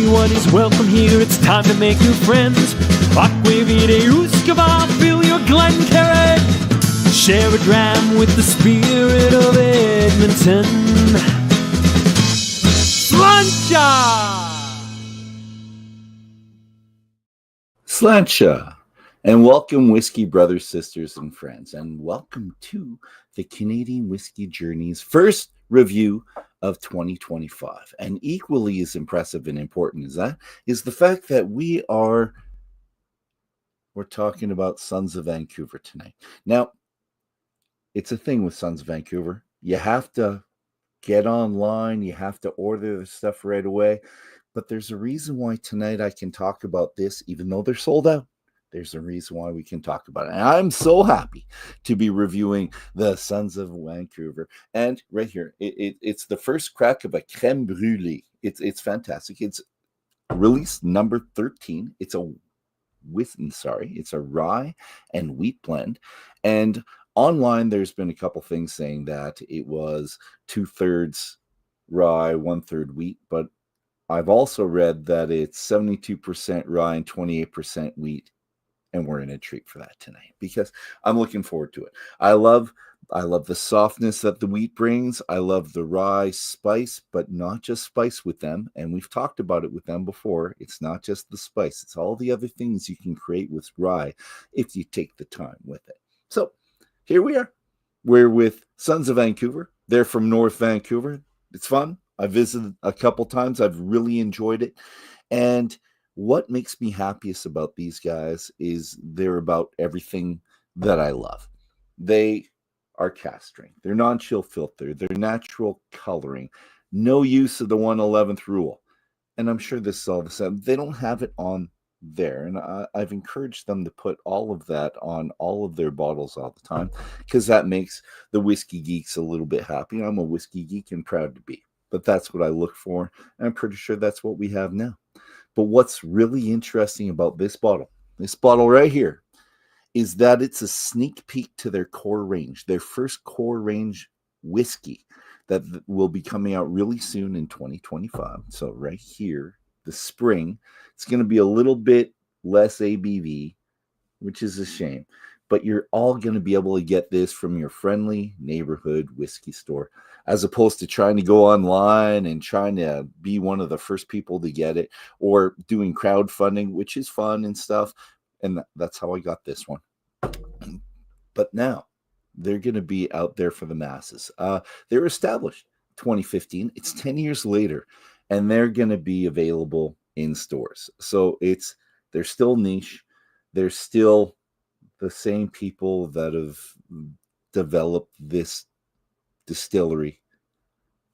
Everyone is welcome here, it's time to make new friends. Fill your Glencairn. Share a dram with the spirit of Edmonton. Slancha, and welcome whiskey brothers, sisters, and friends, and welcome to the Canadian Whisky Journey's first review of 2025. And equally as impressive and important as that is the fact that we're talking about Sons of Vancouver tonight. Now, it's a thing with Sons of Vancouver. You have to get online, you have to order the stuff right away. But there's a reason why tonight I can talk about this, even though they're sold out. There's a reason why we can talk about it. And I'm so happy to be reviewing the Sons of Vancouver. And right here, it's the first crack of a creme brule. It's fantastic. It's release number 13. It's a rye and wheat blend. And online, there's been a couple things saying that it was 2/3 rye, 1/3 wheat, but I've also read that it's 72% rye and 28% wheat, and we're in a treat for that tonight because I'm looking forward to it. I love the softness that the wheat brings. I love the rye spice, but not just spice with them. And we've talked about it with them before. It's not just the spice. It's all the other things you can create with rye if you take the time with it. So here we are. We're with Sons of Vancouver. They're from North Vancouver. It's fun. I visited a couple times. I've really enjoyed it. And what makes me happiest about these guys is they're about everything that I love. They are cask strength. They're non-chill filter. They're natural coloring. No use of the 111th rule. And I'm sure this is all the same. They don't have it on there. And I've encouraged them to put all of that on all of their bottles all the time because that makes the whiskey geeks a little bit happy. I'm a whiskey geek and proud to be. But that's what I look for. And I'm pretty sure that's what we have now. But what's really interesting about this bottle right here, is that it's a sneak peek to their core range, their first core range whiskey that will be coming out really soon in 2025. So right here, the spring, it's going to be a little bit less ABV, which is a shame. But you're all going to be able to get this from your friendly neighborhood whiskey store, as opposed to trying to go online and trying to be one of the first people to get it, or doing crowdfunding, which is fun and stuff. And that's how I got this one. But now they're going to be out there for the masses. They were established 2015. It's 10 years later, and they're going to be available in stores. So they're still niche. They're still the same people that have developed this distillery,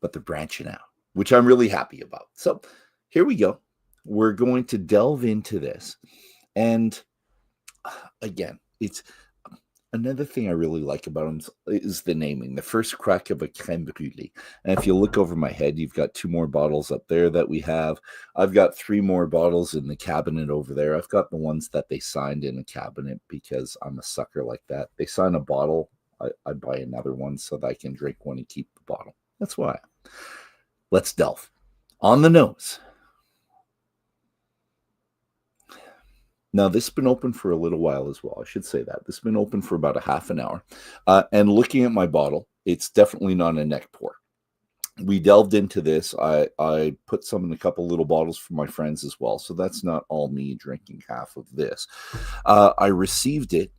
but they're branching out, which I'm really happy about. So here we go. We're going to delve into this. And again, it's another thing I really like about them is the naming, the first crack of a creme brule. And if you look over my head, you've got 2 more bottles up there that we have. I've got 3 more bottles in the cabinet over there. I've got the ones that they signed in a cabinet because I'm a sucker like that. They sign a bottle, I buy another one so that I can drink one and keep the bottle. That's why. Let's delve. On the nose. Now, this has been open for a little while as well. I should say that. This has been open for about a half an hour. And looking at my bottle, it's definitely not a neck pour. We delved into this. I put some in a couple little bottles for my friends as well. So that's not all me drinking half of this. I received it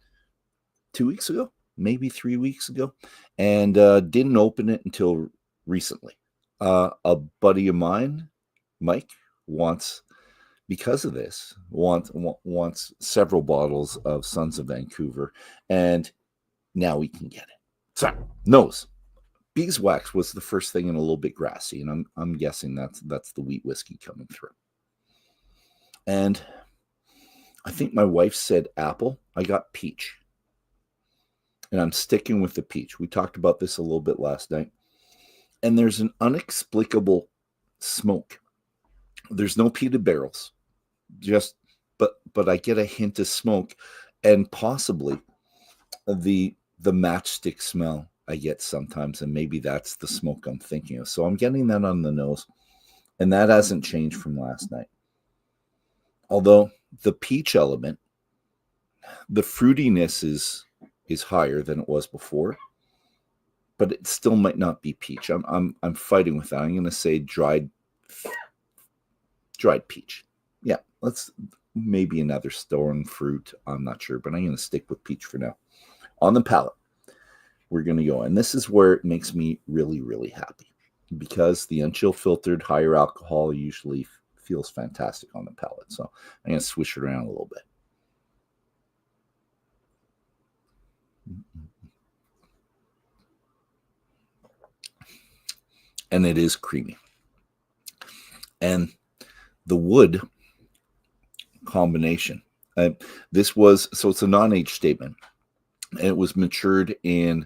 2 weeks ago, maybe 3 weeks ago, and didn't open it until recently. A buddy of mine, Mike, because of this, wants several bottles of Sons of Vancouver, and now we can get it. So, nose. Beeswax was the first thing, and a little bit grassy, and I'm guessing that's the wheat whiskey coming through. And I think my wife said apple. I got peach. And I'm sticking with the peach. We talked about this a little bit last night. And there's an inexplicable smoke. There's no peated barrels. But I get a hint of smoke, and possibly the matchstick smell I get sometimes, and maybe that's the smoke I'm thinking of. So I'm getting that on the nose, and that hasn't changed from last night. Although the peach element, the fruitiness is higher than it was before, but it still might not be peach. I'm fighting with that. I'm going to say dried peach. Yeah, let's maybe another stone fruit. I'm not sure, but I'm going to stick with peach for now. On the palate, we're going to go, and this is where it makes me really, really happy, because the unchill filtered higher alcohol usually feels fantastic on the palate. So I'm going to switch it around a little bit. And it is creamy. And the wood combination. This was, so it's a non-age statement. And it was matured in,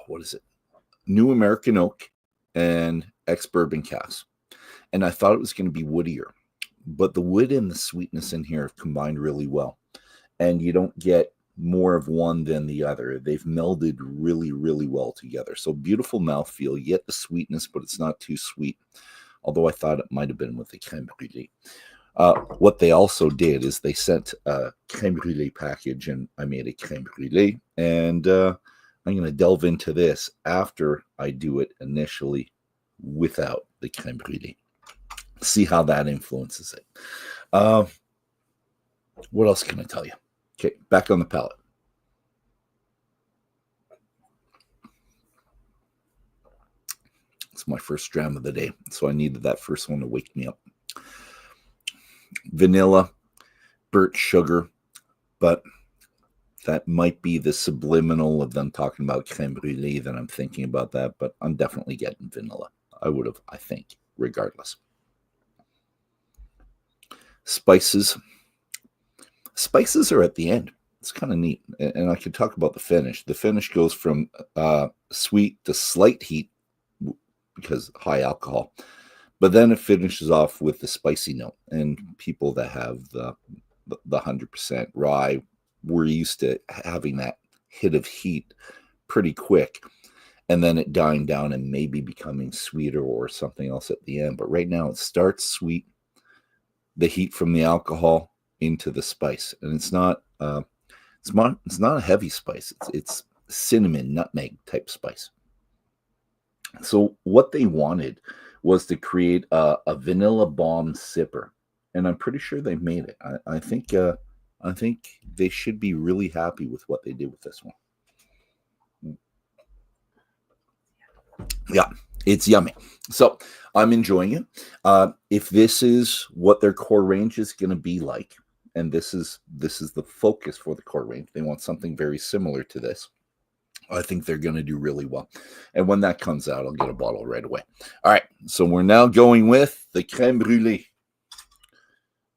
what is it? New American oak and ex-bourbon casks. And I thought it was going to be woodier. But the wood and the sweetness in here have combined really well. And you don't get more of one than the other. They've melded really, really well together. So beautiful mouthfeel. You get the sweetness, but it's not too sweet. Although I thought it might have been with the creme brulee. What they also did is they sent a creme brulee package, and I made a creme brulee. And I'm going to delve into this after I do it initially without the creme brulee. See how that influences it. What else can I tell you? Okay, back on the palate. It's my first dram of the day, so I needed that first one to wake me up. Vanilla, burnt sugar, but that might be the subliminal of them talking about creme brulee that I'm thinking about that, but I'm definitely getting vanilla. I would have, I think, regardless. Spices. Spices are at the end. It's kind of neat. And I could talk about the finish. The finish goes from sweet to slight heat because high alcohol. But then it finishes off with the spicy note. And people that have the 100% rye, we're used to having that hit of heat pretty quick. And then it dying down and maybe becoming sweeter or something else at the end. But right now it starts sweet, the heat from the alcohol into the spice, and it's not a heavy spice. It's cinnamon, nutmeg type spice. So what they wanted was to create a vanilla bomb sipper, and I'm pretty sure they made it. I think they should be really happy with what they did with this one. Yeah, it's yummy. So I'm enjoying it. If this is what their core range is going to be like, and this is the focus for the core range, they want something very similar to this, I think they're going to do really well. And when that comes out, I'll get a bottle right away. All right, so we're now going with the creme brulee.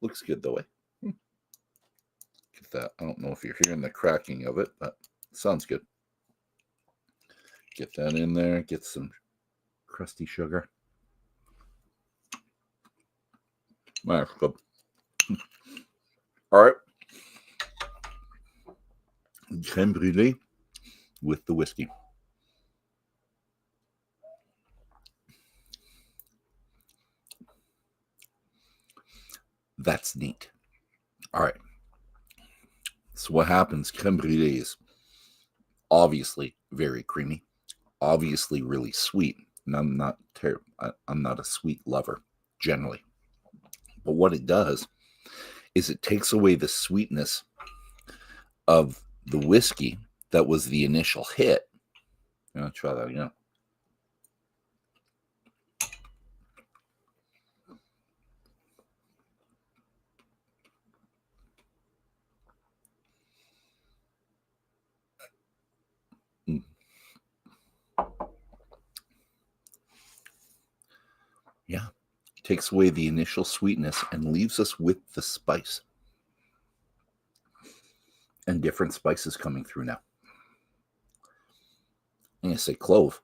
Looks good though, eh? Get that. I don't know if you're hearing the cracking of it, but it sounds good. Get that in there. Get some crusty sugar. That's good. All right. Creme brulee with the whiskey. That's neat. All right. So what happens? Creme brulee is obviously very creamy, obviously really sweet. And I'm not a sweet lover generally. But what it does is it takes away the sweetness of the whiskey that was the initial hit. I'll try that again. Yeah, takes away the initial sweetness and leaves us with the spice. And different spices coming through now. I'm going to say clove.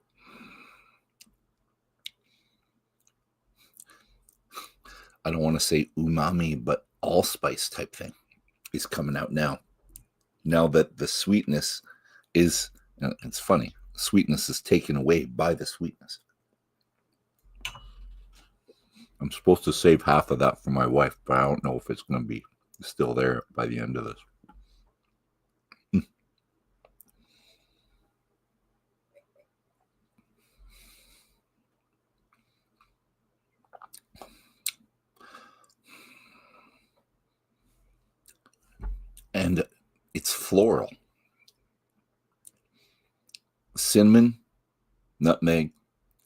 I don't want to say umami, but allspice type thing is coming out now. Now that the sweetness is, it's funny, sweetness is taken away by the sweetness. I'm supposed to save half of that for my wife, but I don't know if it's going to be still there by the end of this. And it's floral. Cinnamon, nutmeg,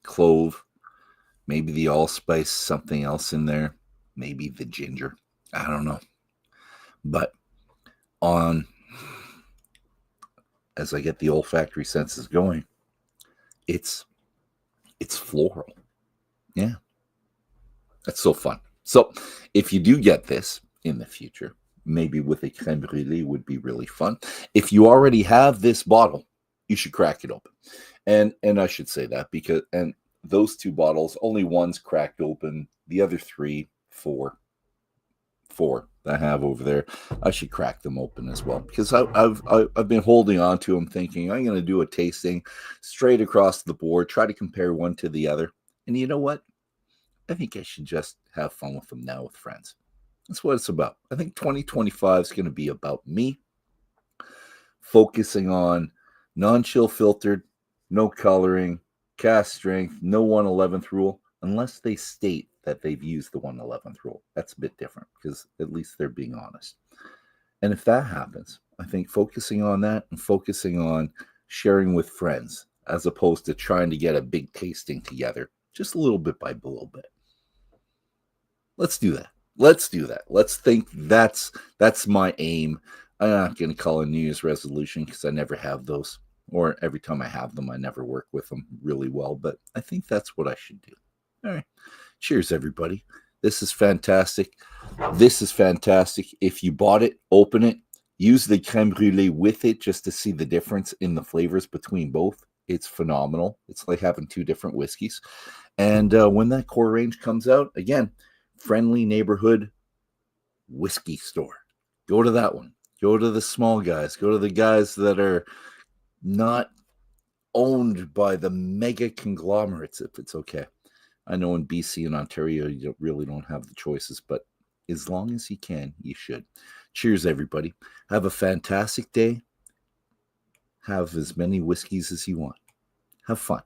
clove, maybe the allspice, something else in there, maybe the ginger. I don't know. But as I get the olfactory senses going, it's floral. Yeah. That's so fun. So if you do get this in the future, maybe with a creme brulee would be really fun. If you already have this bottle, you should crack it open. And I should say that because those two bottles, only one's cracked open. The other four that I have over there, I should crack them open as well because I've been holding on to them, thinking I'm going to do a tasting straight across the board, try to compare one to the other. And you know what? I think I should just have fun with them now with friends. That's what it's about. I think 2025 is going to be about me focusing on non-chill filtered, no coloring, cask strength, no 1/11th rule, unless they state that they've used the 1/11th rule. That's a bit different because at least they're being honest. And if that happens, I think focusing on that and focusing on sharing with friends as opposed to trying to get a big tasting together, just a little bit by a little bit. Let's do that. Let's do that. Let's think that's my aim. I'm not going to call a New Year's resolution because I never have those. Or every time I have them, I never work with them really well. But I think that's what I should do. All right. Cheers, everybody. This is fantastic. This is fantastic. If you bought it, open it. Use the creme brulee with it just to see the difference in the flavors between both. It's phenomenal. It's like having two different whiskeys. And when that core range comes out, again, friendly neighborhood whiskey store. Go to that one. Go to the small guys. Go to the guys that are not owned by the mega conglomerates, if it's okay. I know in BC and Ontario, you really don't have the choices, but as long as you can, you should. Cheers, everybody. Have a fantastic day. Have as many whiskeys as you want. Have fun.